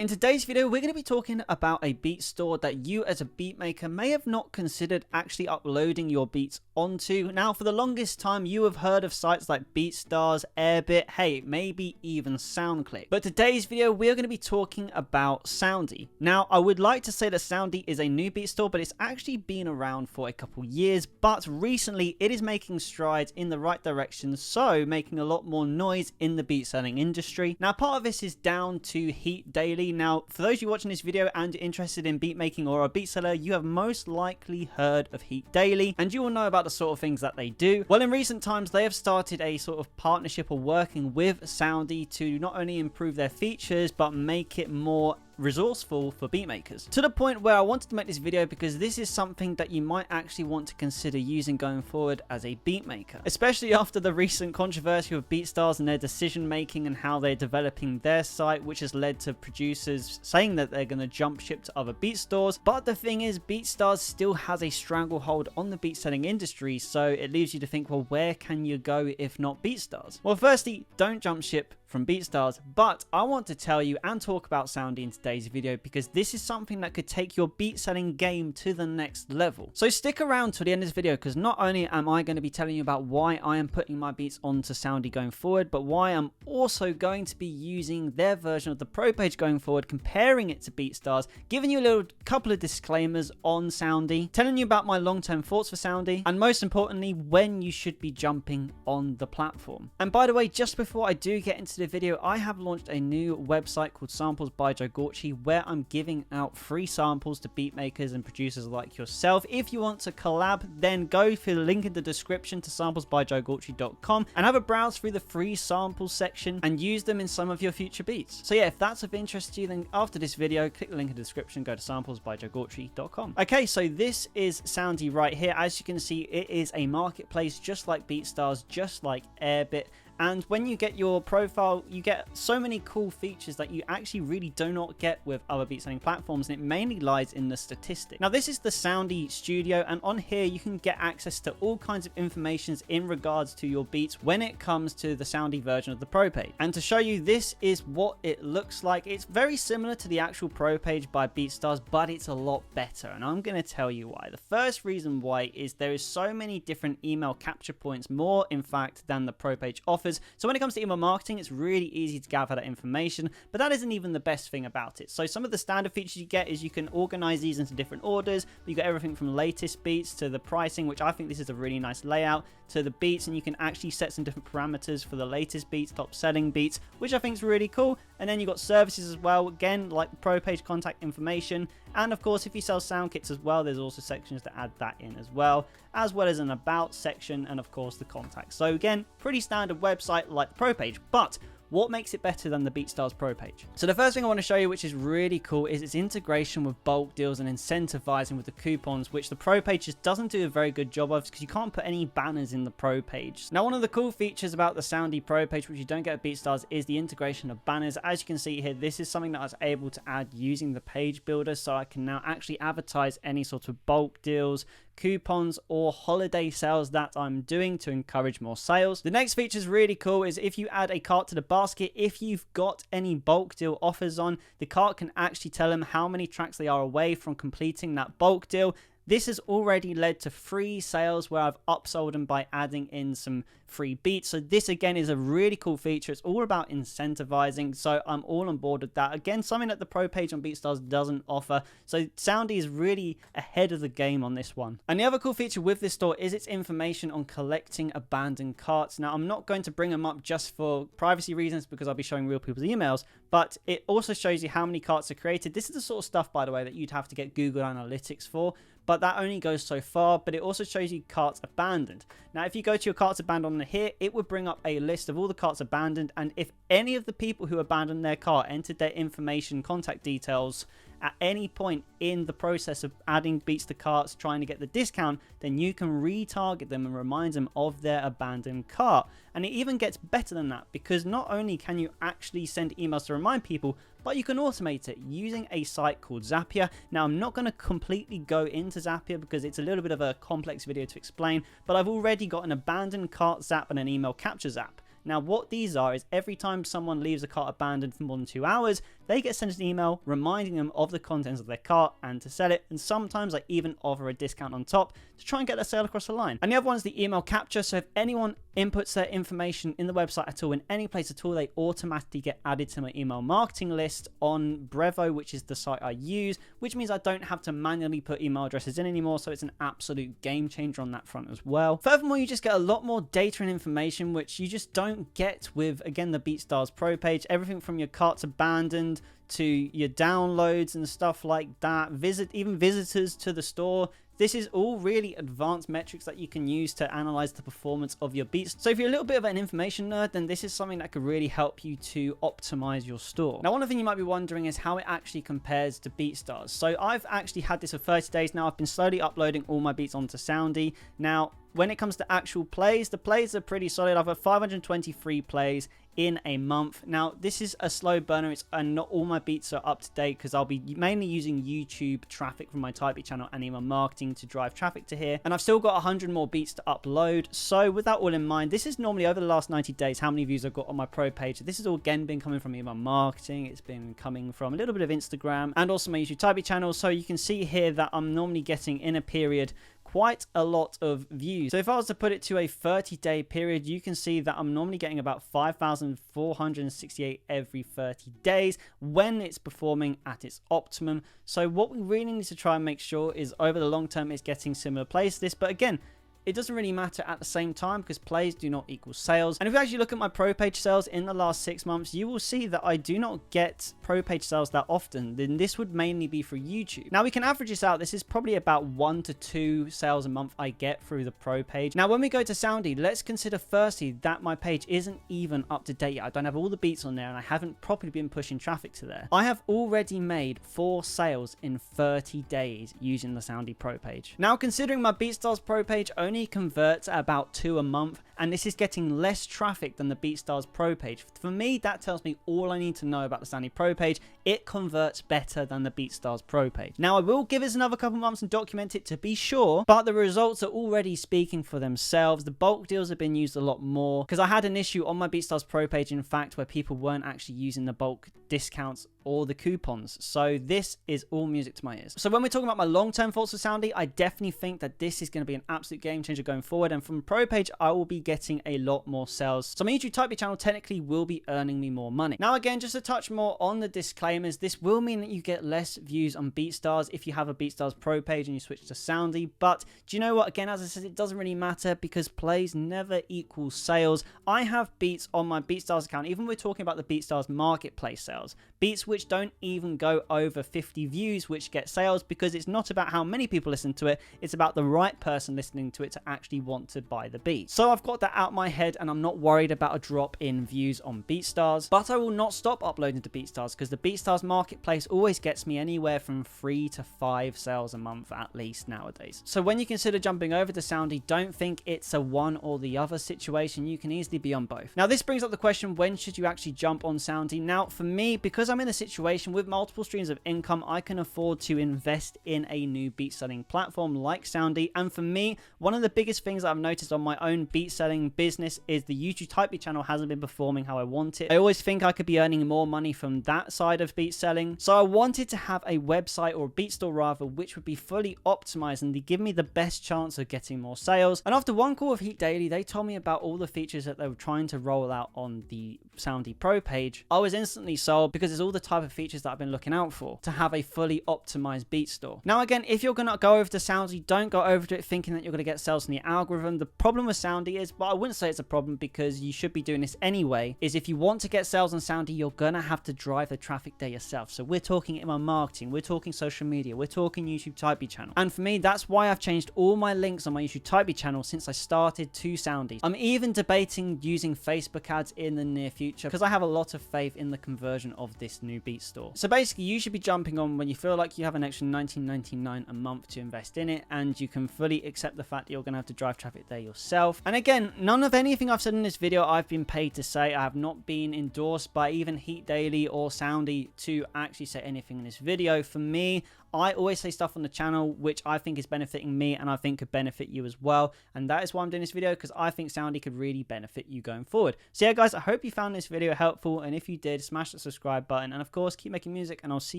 In today's video, we're going to be talking about a beat store that you as a beat maker may have not considered actually uploading your beats onto. Now, for the longest time, you have heard of sites like BeatStars, Airbit, hey, maybe even SoundClick. But today's video, we're going to be talking about Soundee. Now, I would like to say that Soundee is a new beat store, but it's actually been around for a couple years. But recently, it is making strides in the right direction, so making a lot more noise in the beat selling industry. Now, part of this is down to Heat Daily. Now, for those of you watching this video and interested in beat making or a beat seller, you have most likely heard of Heat Daily, and you will know about the sort of things that they do. Well, in recent times, they have started a sort of partnership or working with Soundee to not only improve their features, but make it more resourceful for beat makers, to the point where I wanted to make this video because this is something that you might actually want to consider using going forward as a beat maker, especially after the recent controversy with BeatStars and their decision making and how they're developing their site, which has led to producers saying that they're going to jump ship to other beat stores. But the thing is, BeatStars still has a stranglehold on the beat selling industry, so it leaves you to think, well, where can you go if not BeatStars? Well, firstly, don't jump ship from BeatStars, but I want to tell you and talk about Soundee in today's video because this is something that could take your beat selling game to the next level. So stick around to the end of this video because not only am I going to be telling you about why I am putting my beats onto Soundee going forward, but why I'm also going to be using their version of the Pro page going forward, comparing it to BeatStars, giving you a little couple of disclaimers on Soundee, telling you about my long-term thoughts for Soundee, and most importantly, when you should be jumping on the platform. And by the way, just before I do get into the video, I have launched a new website called Samples by Joe Gauchi, where I'm giving out free samples to beat makers and producers like yourself. If you want to collab, then go for the link in the description to samplesbyjoegauchi.com and have a browse through the free samples section and use them in some of your future beats. So yeah, if that's of interest to you, then after this video, click the link in the description, go to samplesbyjoegauchi.com. Okay, so this is Soundee right here. As you can see, it is a marketplace just like BeatStars, just like Airbit. And when you get your profile, you get so many cool features that you actually really do not get with other beat selling platforms, and it mainly lies in the statistics. Now, this is the Soundee studio, and on here you can get access to all kinds of information in regards to your beats when it comes to the Soundee version of the Pro page. And to show you, this is what it looks like. It's very similar to the actual Pro page by BeatStars, but it's a lot better, and I'm going to tell you why. The first reason why is there is so many different email capture points, more in fact than the Pro page offers. So when it comes to email marketing, it's really easy to gather that information, but that isn't even the best thing about it. So some of the standard features you get is you can organize these into different orders. You got everything from latest beats to the pricing, which I think this is a really nice layout, to the beats, and you can actually set some different parameters for the latest beats, top selling beats, which I think is really cool. And then you got services as well, again, like the Pro page contact information. And of course, if you sell sound kits as well, there's also sections to add that in as well as an about section, and of course the contact. So again, pretty standard website like the Pro page, but what makes it better than the BeatStars Pro page? So the first thing I want to show you, which is really cool, is its integration with bulk deals and incentivizing with the coupons, which the Pro page just doesn't do a very good job of because you can't put any banners in the Pro page. Now, one of the cool features about the Soundee Pro page, which you don't get at BeatStars, is the integration of banners. As you can see here, this is something that I was able to add using the page builder, so I can now actually advertise any sort of bulk deals, coupons, or holiday sales that I'm doing to encourage more sales. The next feature is really cool, is if you add a cart to the basket, if you've got any bulk deal offers on, the cart can actually tell them how many tracks they are away from completing that bulk deal. This has already led to free sales where I've upsold them by adding in some free beats. So this again is a really cool feature. It's all about incentivizing, so I'm all on board with that. Again, something that the Pro page on BeatStars doesn't offer. So Soundee is really ahead of the game on this one. And the other cool feature with this store is its information on collecting abandoned carts. Now, I'm not going to bring them up just for privacy reasons because I'll be showing real people's emails, but it also shows you how many carts are created. This is the sort of stuff, by the way, that you'd have to get Google Analytics for, but that only goes so far. But it also shows you carts abandoned. Now, if you go to your carts abandoned on here, it would bring up a list of all the carts abandoned, and if any of the people who abandoned their cart entered their information, contact details at any point in the process of adding beats to carts, trying to get the discount, then you can retarget them and remind them of their abandoned cart. And it even gets better than that, because not only can you actually send emails to remind people, but you can automate it using a site called Zapier. Now, I'm not going to completely go into Zapier because it's a little bit of a complex video to explain, but I've already got an abandoned cart zap and an email capture zap. Now, what these are is every time someone leaves a cart abandoned for more than 2 hours, they get sent an email reminding them of the contents of their cart and to sell it, and sometimes I even offer a discount on top to try and get that sale across the line. And the other one is the email capture. So if anyone inputs their information in the website at all, in any place at all, they automatically get added to my email marketing list on Brevo, which is the site I use, which means I don't have to manually put email addresses in anymore. So it's an absolute game changer on that front as well. Furthermore, you just get a lot more data and information, which you just don't get with, again, the BeatStars Pro page. Everything from your cart's abandoned to your downloads and stuff like that, even visitors to the store. This is all really advanced metrics that you can use to analyze the performance of your beats. So if you're a little bit of an information nerd, then this is something that could really help you to optimize your store. Now, one thing you might be wondering is how it actually compares to BeatStars. So I've actually had this for 30 days now. I've been slowly uploading all my beats onto Soundee. Now, when it comes to actual plays, the plays are pretty solid. I've got 523 plays in a month. Now, this is a slow burner, and not all my beats are up to date because I'll be mainly using YouTube traffic from my Typee channel and email marketing to drive traffic to here. And I've still got 100 more beats to upload. So with that all in mind, this is normally over the last 90 days how many views I've got on my pro page. This has all again been coming from email marketing. It's been coming from a little bit of Instagram and also my YouTube Typee channel. So you can see here that I'm normally getting in a period quite a lot of views. So if I was to put it to a 30-day period, you can see that I'm normally getting about 5,468 every 30 days when it's performing at its optimum. So what we really need to try and make sure is over the long term it's getting similar plays to this. But again, it doesn't really matter at the same time because plays do not equal sales. And if you actually look at my pro page sales in the last 6 months, you will see that I do not get pro page sales that often. Then this would mainly be for YouTube. Now we can average this out. This is probably about 1 to 2 sales a month I get through the pro page. Now when we go to Soundee, let's consider firstly that my page isn't even up to date yet. I don't have all the beats on there and I haven't properly been pushing traffic to there. I have already made 4 sales in 30 days using the Soundee pro page. Now considering my BeatStars pro page only converts at about 2 a month, and this is getting less traffic than the BeatStars Pro page. For me, that tells me all I need to know about the Soundee Pro page. It converts better than the BeatStars Pro page. Now, I will give us another couple months and document it to be sure, but the results are already speaking for themselves. The bulk deals have been used a lot more because I had an issue on my BeatStars Pro page, in fact, where people weren't actually using the bulk discounts or the coupons. So this is all music to my ears. So when we're talking about my long-term thoughts for Soundee, I definitely think that this is going to be an absolute game changer going forward. And from Pro page, I will be getting a lot more sales. So my YouTube Typee channel technically will be earning me more money. Now again, just to touch more on the disclaimers, this will mean that you get less views on BeatStars if you have a BeatStars Pro page and you switch to Soundee. But do you know what? Again, as I said, it doesn't really matter because plays never equal sales. I have beats on my BeatStars account, even we're talking about the BeatStars marketplace sales, beats which don't even go over 50 views, which get sales because it's not about how many people listen to it, it's about the right person listening to it to actually want to buy the beat. So I've got that out my head and I'm not worried about a drop in views on BeatStars, but I will not stop uploading to BeatStars because the BeatStars marketplace always gets me anywhere from 3 to 5 sales a month at least nowadays. So when you consider jumping over to Soundee, don't think it's a one or the other situation. You can easily be on both. Now this brings up the question, when should you actually jump on Soundee? Now for me, because I'm in a situation with multiple streams of income, I can afford to invest in a new beat selling platform like Soundee. And for me, one of the biggest things that I've noticed on my own beat selling business is the YouTube Typee channel hasn't been performing how I want it. I always think I could be earning more money from that side of beat selling. So I wanted to have a website, or a beat store rather, which would be fully optimized and give me the best chance of getting more sales. And after one call with Heat Daily, they told me about all the features that they were trying to roll out on the Soundee Pro page. I was instantly sold because it's all the type of features that I've been looking out for to have a fully optimized beat store. Now again, if you're going to go over to Soundee, don't go over to it thinking that you're going to get sales from the algorithm. The problem with Soundee is, but I wouldn't say it's a problem because you should be doing this anyway, is if you want to get sales on Soundee, you're going to have to drive the traffic there yourself. So we're talking email marketing, we're talking social media, we're talking YouTube Typee channel. And for me, that's why I've changed all my links on my YouTube Typee channel since I started to Soundee. I'm even debating using Facebook ads in the near future because I have a lot of faith in the conversion of this new beat store. So basically, you should be jumping on when you feel like you have an extra $19.99 a month to invest in it, and you can fully accept the fact that you're going to have to drive traffic there yourself. And again, again, none of anything I've said in this video I've been paid to say. I have not been endorsed by even Heat Daily or Soundee to actually say anything in this video. For me, I always say stuff on the channel which I think is benefiting me and I think could benefit you as well. And that is why I'm doing this video, because I think Soundee could really benefit you going forward. So yeah, guys, I hope you found this video helpful. And if you did, smash the subscribe button. And of course, keep making music, and I'll see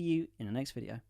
you in the next video.